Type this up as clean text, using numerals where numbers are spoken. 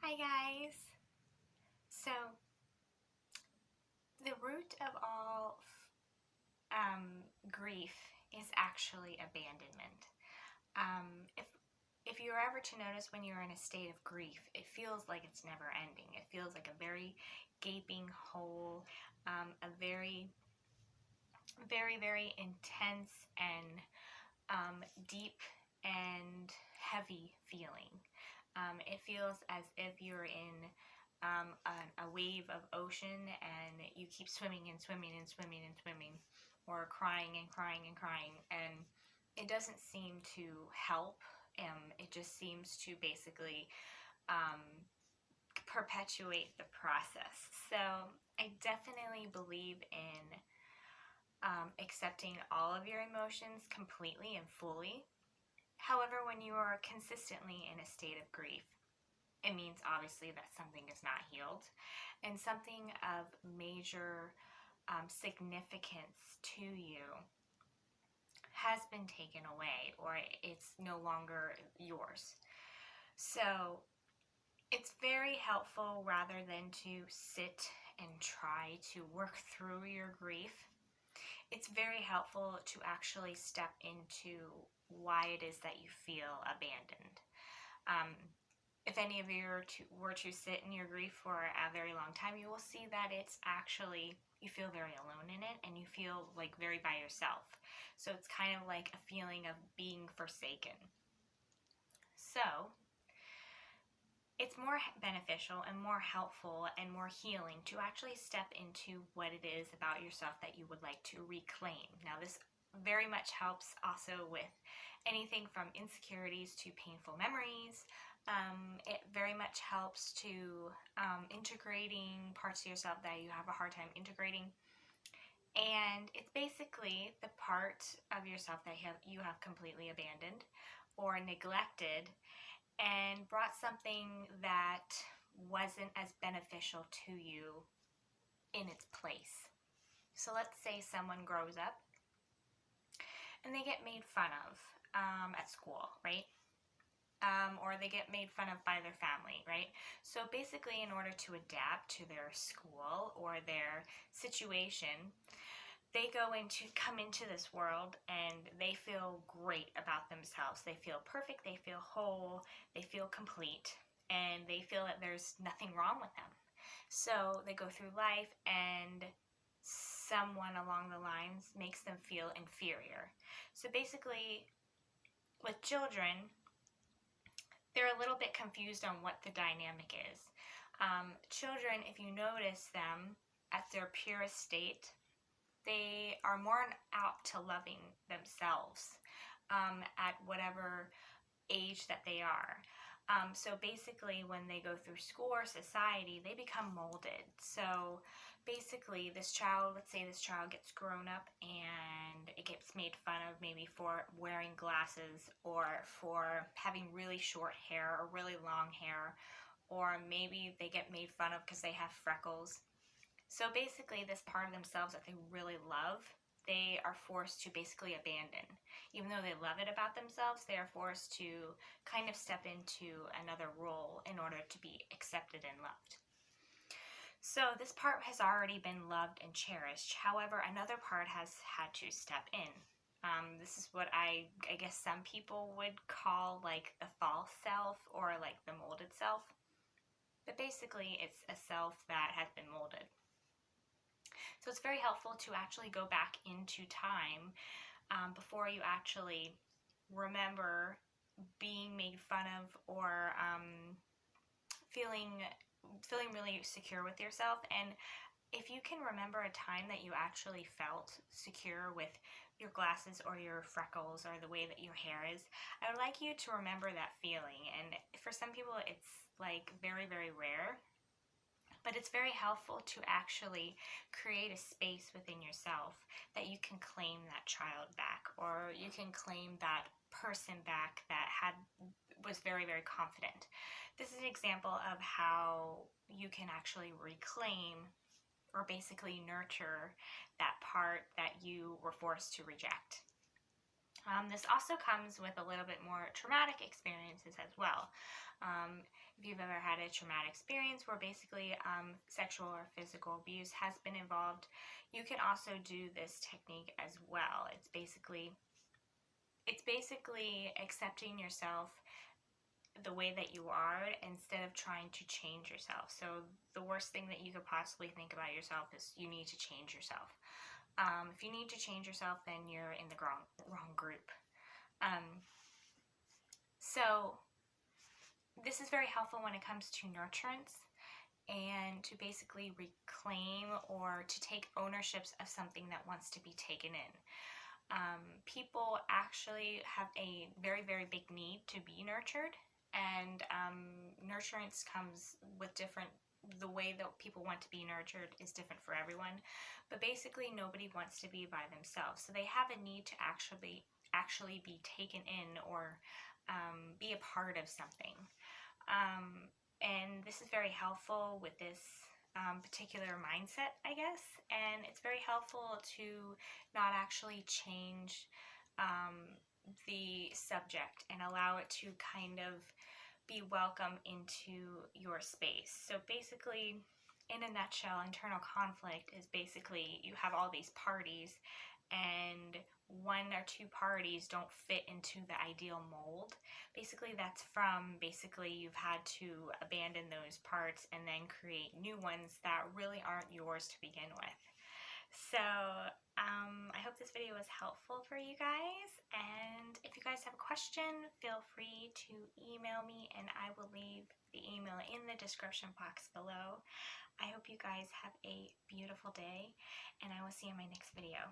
Hi guys! So, the root of all grief is actually abandonment. If you're ever to notice when you're in a state of grief, it feels like it's never ending. It feels like a very gaping hole, a very, very, very intense and deep and heavy feeling. It feels as if you're in a wave of ocean and you keep swimming and swimming and swimming and swimming, or crying and crying and crying, and it doesn't seem to help. It just seems to basically um, perpetuate the process. So I definitely believe in accepting all of your emotions completely and fully. However, when you are consistently in a state of grief, it means obviously that something is not healed and something of major significance to you has been taken away, or it's no longer yours. So it's very helpful, rather than to sit and try to work through your grief, it's very helpful to actually step into why it is that you feel abandoned. If any of you were to sit in your grief for a very long time, you will see that it's actually, you feel very alone in it, and you feel like very by yourself. So it's kind of like a feeling of being forsaken. So it's more beneficial and more helpful and more healing to actually step into what it is about yourself that you would like to reclaim. Now, this very much helps also with anything from insecurities to painful memories. It very much helps to integrating parts of yourself that you have a hard time integrating. And it's basically the part of yourself that you have completely abandoned or neglected, and brought something that wasn't as beneficial to you in its place. So let's say someone grows up and they get made fun of at school, right? Or they get made fun of by their family, right? So basically, in order to adapt to their school or their situation, they come into this world and they feel great about themselves. They feel perfect, they feel whole, they feel complete, and they feel that there's nothing wrong with them. So they go through life and someone along the lines makes them feel inferior. So basically, with children, they're a little bit confused on what the dynamic is. Children, if you notice them at their purest state, they are more apt to loving themselves at whatever age that they are. So basically, when they go through school or society, they become molded. So basically, let's say this child gets grown up and it gets made fun of maybe for wearing glasses, or for having really short hair or really long hair, or maybe they get made fun of because they have freckles. So basically, this part of themselves that they really love, they are forced to basically abandon. Even though they love it about themselves, they are forced to kind of step into another role in order to be accepted and loved. So this part has already been loved and cherished. However, another part has had to step in. This is what I guess some people would call like the false self, or like the molded self. But basically, it's a self that has been molded. So it's very helpful to actually go back into time before you actually remember being made fun of, or feeling really secure with yourself. And if you can remember a time that you actually felt secure with your glasses or your freckles or the way that your hair is, I would like you to remember that feeling. And for some people, it's like very, very rare. But it's very helpful to actually create a space within yourself that you can claim that child back, or you can claim that person back that was very, very confident. This is an example of how you can actually reclaim, or basically nurture, that part that you were forced to reject. This also comes with a little bit more traumatic experiences as well. if you've ever had a traumatic experience where basically sexual or physical abuse has been involved, you can also do this technique as well. It's basically accepting yourself the way that you are instead of trying to change yourself. So the worst thing that you could possibly think about yourself is you need to change yourself. If you need to change yourself, then you're in the wrong group. So this is very helpful when it comes to nurturance and to basically reclaim or to take ownerships of something that wants to be taken in. People actually have a very, very big need to be nurtured, and nurturance comes with the way that people want to be nurtured is different for everyone, but basically nobody wants to be by themselves, so they have a need to actually be taken in or be a part of something. And this is very helpful with this particular mindset, I guess, and it's very helpful to not actually change the subject and allow it to kind of be welcome into your space. So basically, in a nutshell, internal conflict is basically you have all these parties and one or two parties don't fit into the ideal mold. Basically, that's from you've had to abandon those parts and then create new ones that really aren't yours to begin with. So I hope this video was helpful for you guys, and if you guys have a question, feel free to email me and I will leave the email in the description box below. I hope you guys have a beautiful day, and I will see you in my next video.